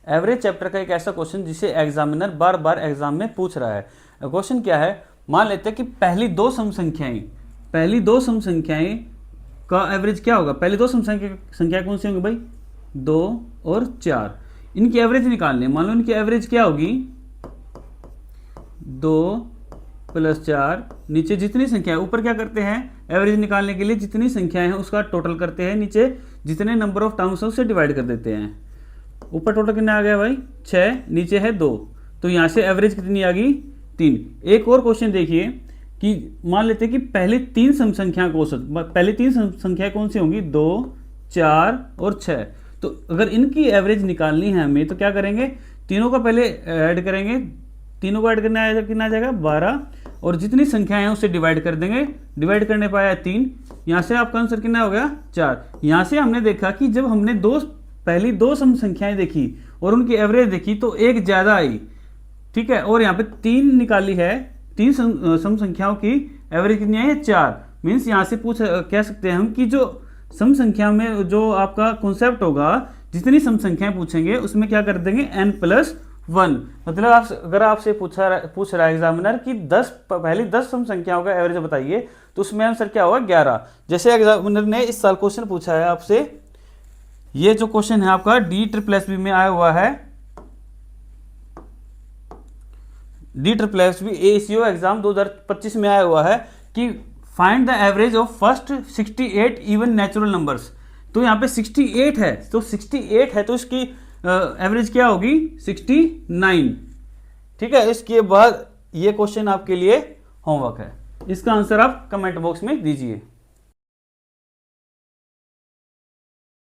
Average chapter का एक ऐसा क्वेश्चन जिसे एग्जामिनर बार बार एग्जाम में पूछ रहा है। क्वेश्चन क्या है, मान लेते हैं कि पहली दो सम संख्याएं का एवरेज क्या होगा। पहली दो सम संख्या कौन सी होंगी भाई, 2 और 4। इनकी एवरेज निकालनी है। मान लो इनकी एवरेज क्या होगी, 2 + 4, नीचे जितनी संख्या है, ऊपर क्या करते हैं एवरेज निकालने के लिए जितनी संख्याएं हैं उसका टोटल करते हैं, नीचे जितने नंबर ऑफ टर्म्स है उससे डिवाइड कर देते हैं। ऊपर टोटल कितना आ गया भाई 6, नीचे है 2, तो यहाँ से एवरेज कितनी आ गई 3। एक और क्वेश्चन देखिए कि मान लेते हैं कि पहले तीन सम संख्या को पहले तीन संख्या कौन सी होंगी, 2, 4 और 6। तो अगर इनकी एवरेज निकालनी है हमें तो क्या करेंगे, तीनों का पहले ऐड करेंगे, तीनों को ऐड करना कितना आ जाएगा 12, और जितनी संख्याएं हैं उससे डिवाइड कर देंगे। डिवाइड करने पाया 3, यहाँ से आपका आंसर कितना हो गया 4। यहाँ से हमने देखा कि जब हमने पहली दो सम संख्याएं देखी और उनकी एवरेज देखी तो एक ज्यादा आई, ठीक है, और यहाँ पे 3 निकाली है, 3 सम संख्याओं की एवरेज कितनी आई है 4। मीन्स यहाँ से कह सकते हैं हम कि जो सम संख्या में जो आपका कॉन्सेप्ट होगा, जितनी सम संख्याएं पूछेंगे उसमें क्या कर देंगे n+1। मतलब अगर आपसे पूछ रहा है एग्जामिनर कि पहली 10 सम संख्याओं का एवरेज बताइए, तो उसमें आंसर क्या होगा 11। जैसे एग्जामिनर ने इस साल क्वेश्चन पूछा है आपसे, ये जो क्वेश्चन है आपका DSSB में आया हुआ है, DSSB ACO एग्जाम 2025 में आया हुआ है कि find the average of first 68 even natural numbers. तो यहाँ पे 68 है, तो 68 है तो इसकी एवरेज क्या होगी 69। ठीक है, इसके बाद ये क्वेश्चन आपके लिए होमवर्क है, इसका आंसर आप कमेंट बॉक्स में दीजिए।